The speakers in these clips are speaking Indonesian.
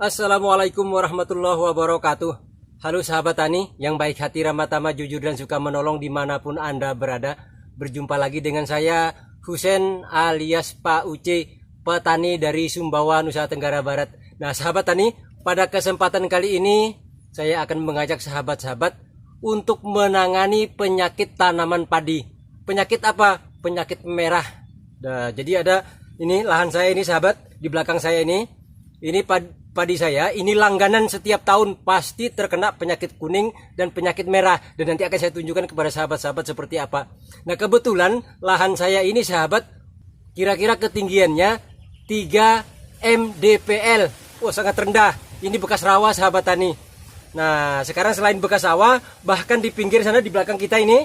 Assalamualaikum warahmatullahi wabarakatuh. Halo sahabat tani yang baik hati, ramah tamah, jujur dan suka menolong dimanapun Anda berada. Berjumpa lagi dengan saya Husen alias Pak Uce, petani dari Sumbawa, Nusa Tenggara Barat. Nah sahabat tani, pada kesempatan kali ini saya akan mengajak sahabat-sahabat untuk menangani penyakit tanaman padi. Penyakit apa? Penyakit merah. Nah, jadi ada ini lahan saya ini sahabat, di belakang saya ini padi saya ini langganan setiap tahun pasti terkena penyakit kuning dan penyakit merah, dan nanti akan saya tunjukkan kepada sahabat-sahabat seperti apa. Nah kebetulan lahan saya ini sahabat kira-kira ketinggiannya 3 mdpl. Oh sangat rendah, ini bekas rawa sahabat tani. Nah sekarang selain bekas rawa, bahkan di pinggir sana di belakang kita ini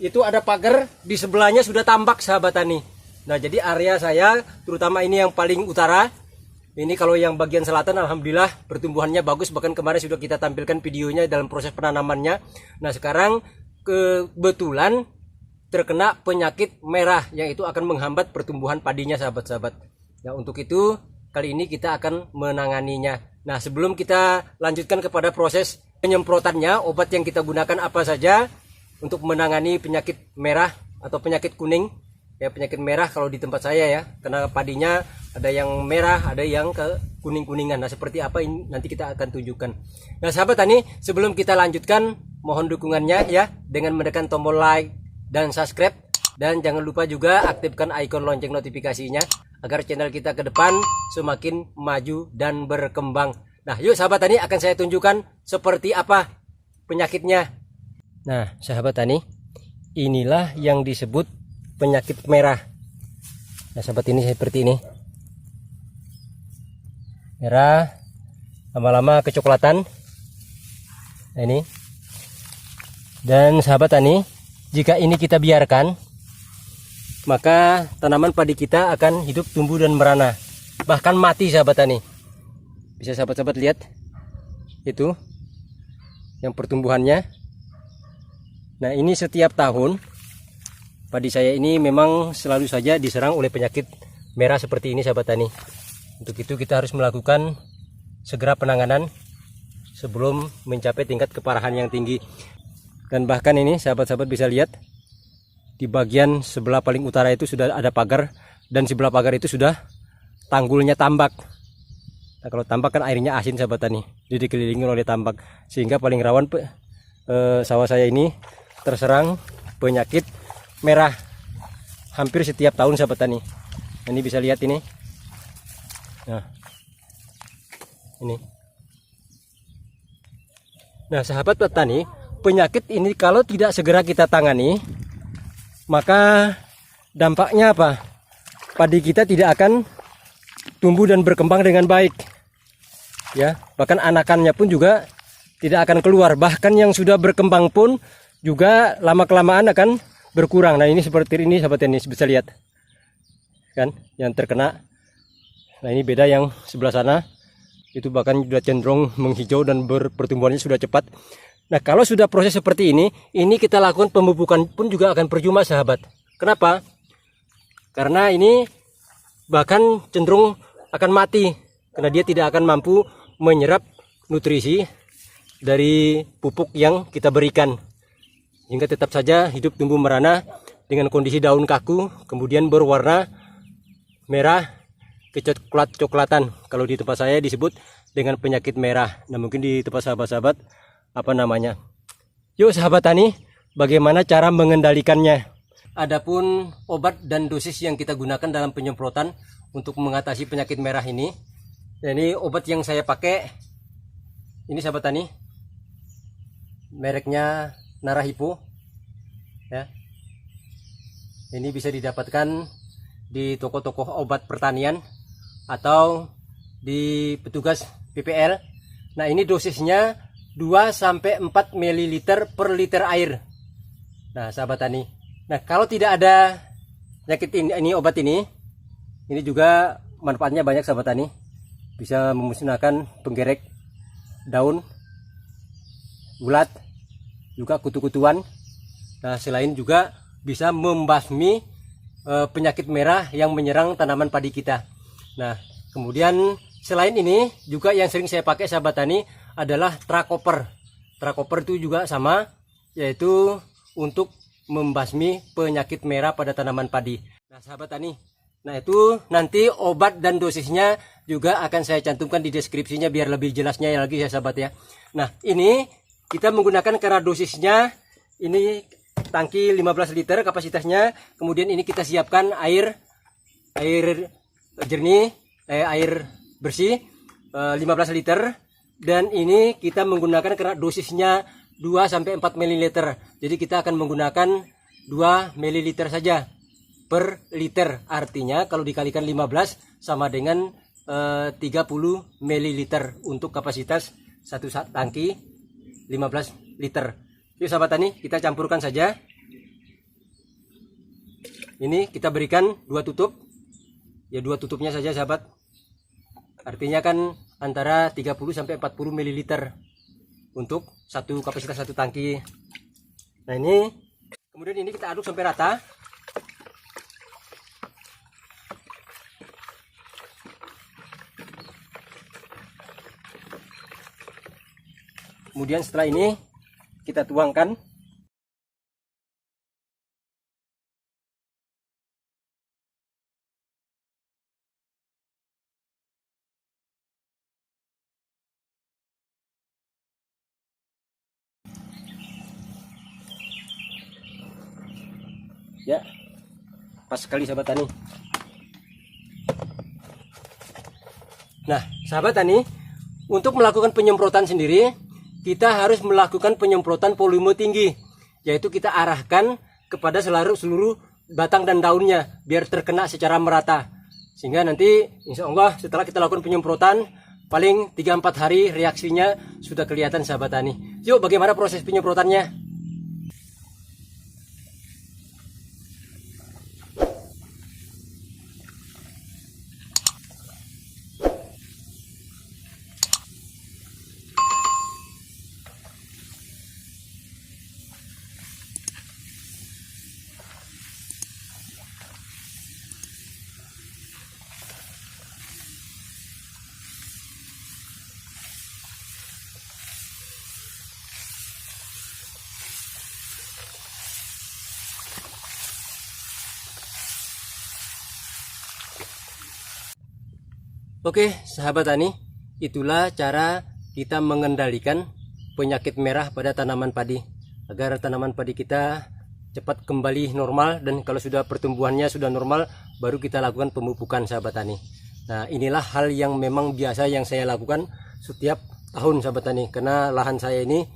itu ada pagar, di sebelahnya sudah tambak sahabat tani. Nah jadi area saya terutama ini yang paling utara. Ini kalau yang bagian selatan alhamdulillah pertumbuhannya bagus, bahkan kemarin sudah kita tampilkan videonya dalam proses penanamannya. Nah sekarang kebetulan terkena penyakit merah yang itu akan menghambat pertumbuhan padinya sahabat-sahabat. Nah untuk itu kali ini kita akan menanganinya. Nah sebelum kita lanjutkan kepada proses penyemprotannya, obat yang kita gunakan apa saja untuk menangani penyakit merah atau penyakit kuning. Ya penyakit merah kalau di tempat saya ya, karena padinya ada yang merah, ada yang ke kuning-kuningan. Nah seperti apa ini nanti kita akan tunjukkan. Nah sahabat tani, sebelum kita lanjutkan mohon dukungannya ya dengan menekan tombol like dan subscribe, dan jangan lupa juga aktifkan icon lonceng notifikasinya agar channel kita ke depan semakin maju dan berkembang. Nah yuk sahabat tani, akan saya tunjukkan seperti apa penyakitnya. Nah sahabat tani, inilah yang disebut penyakit merah. Nah sahabat, ini seperti ini, merah, lama-lama kecoklatan. Nah ini, dan sahabat tani, jika ini kita biarkan, maka tanaman padi kita akan hidup, tumbuh dan merana, bahkan mati sahabat tani. Bisa sahabat-sahabat lihat itu yang pertumbuhannya. Nah ini setiap tahun padi saya ini memang selalu saja diserang oleh penyakit merah seperti ini sahabat tani. Untuk itu kita harus melakukan segera penanganan sebelum mencapai tingkat keparahan yang tinggi. Dan bahkan ini sahabat-sahabat bisa lihat di bagian sebelah paling utara itu sudah ada pagar, dan sebelah pagar itu sudah tanggulnya tambak. Nah, kalau tambak kan airnya asin sahabat tani, jadi dikelilingi oleh tambak, sehingga paling rawan sawah saya ini terserang penyakit merah hampir setiap tahun sahabat tani. Ini bisa lihat ini. Nah ini. Nah sahabat petani, penyakit ini kalau tidak segera kita tangani, maka dampaknya apa? Padi kita tidak akan tumbuh dan berkembang dengan baik ya, bahkan anakannya pun juga tidak akan keluar. Bahkan yang sudah berkembang pun juga lama kelamaan akan berkurang. Nah ini seperti ini sahabat, ini bisa lihat kan yang terkena. Nah ini beda yang sebelah sana, itu bahkan sudah cenderung menghijau dan pertumbuhannya sudah cepat. Nah kalau sudah proses seperti ini kita lakukan pemupukan pun juga akan percuma sahabat. Kenapa? Karena ini bahkan cenderung akan mati, karena dia tidak akan mampu menyerap nutrisi dari pupuk yang kita berikan, hingga tetap saja hidup, tumbuh, merana dengan kondisi daun kaku, kemudian berwarna merah kecoklat-coklatan. Kalau di tempat saya disebut dengan penyakit merah. Nah mungkin di tempat sahabat-sahabat apa namanya. Yuk sahabat tani, bagaimana cara mengendalikannya? Adapun obat dan dosis yang kita gunakan dalam penyemprotan untuk mengatasi penyakit merah ini. Nah, ini obat yang saya pakai ini sahabat tani, mereknya Narahipo ya. Ini bisa didapatkan di toko-toko obat pertanian atau di petugas PPL. Nah ini dosisnya 2-4 ml per liter air. Nah sahabat tani, nah kalau tidak ada penyakit ini obat ini juga manfaatnya banyak sahabat tani. Bisa memusnahkan penggerek daun, ulat, juga kutu-kutuan. Nah selain juga bisa membasmi penyakit merah yang menyerang tanaman padi kita. Nah kemudian selain ini juga yang sering saya pakai sahabat tani adalah Trakoper. Trakoper itu juga sama, yaitu untuk membasmi penyakit merah pada tanaman padi. Nah sahabat tani, nah itu nanti obat dan dosisnya juga akan saya cantumkan di deskripsinya biar lebih jelasnya lagi ya sahabat ya. Nah ini kita menggunakan karena dosisnya ini tangki 15 liter kapasitasnya. Kemudian ini kita siapkan air jernih, air bersih 15 liter. Dan ini kita menggunakan karena dosisnya 2-4 ml. Jadi kita akan menggunakan 2 ml saja per liter. Artinya kalau dikalikan 15 sama dengan 30 ml untuk kapasitas satu tangki 15 liter. Yuk sahabat tani, kita campurkan saja. Ini kita berikan 2 tutup. Ya 2 tutupnya saja sahabat. Artinya kan antara 30-40 ml untuk satu kapasitas satu tangki. Nah ini kemudian ini kita aduk sampai rata. Kemudian setelah ini kita tuangkan. Ya, pas sekali sahabat tani. Nah, sahabat tani, untuk melakukan penyemprotan sendiri, kita harus melakukan penyemprotan volume tinggi, yaitu kita arahkan kepada seluruh batang dan daunnya, biar terkena secara merata. Sehingga nanti, insya Allah setelah kita lakukan penyemprotan, paling 3-4 hari reaksinya sudah kelihatan sahabat tani. Yuk, bagaimana proses penyemprotannya? Oke sahabat tani, itulah cara kita mengendalikan penyakit merah pada tanaman padi agar tanaman padi kita cepat kembali normal, dan kalau sudah pertumbuhannya sudah normal baru kita lakukan pemupukan sahabat tani. Nah inilah hal yang memang biasa yang saya lakukan setiap tahun sahabat tani, karena lahan saya ini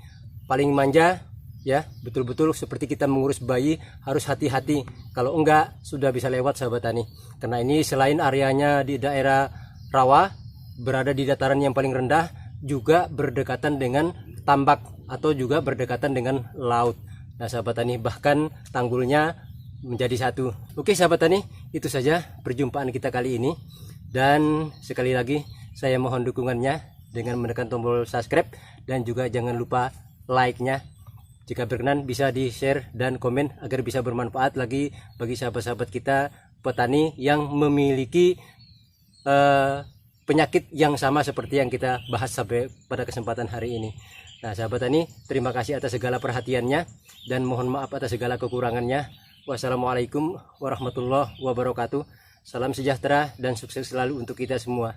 paling manja ya, betul-betul seperti kita mengurus bayi, harus hati-hati, kalau enggak sudah bisa lewat sahabat tani. Karena ini selain areanya di daerah rawa, berada di dataran yang paling rendah, juga berdekatan dengan tambak atau juga berdekatan dengan laut. Nah sahabat tani, bahkan tanggulnya menjadi satu. Oke sahabat tani, itu saja perjumpaan kita kali ini, dan sekali lagi saya mohon dukungannya dengan menekan tombol subscribe, dan juga jangan lupa like-nya. Jika berkenan bisa di share dan komen agar bisa bermanfaat lagi bagi sahabat-sahabat kita petani yang memiliki penyakit yang sama seperti yang kita bahas sampai pada kesempatan hari ini. Nah sahabat tani, terima kasih atas segala perhatiannya dan mohon maaf atas segala kekurangannya. Wassalamualaikum warahmatullahi wabarakatuh. Salam sejahtera dan sukses selalu untuk kita semua.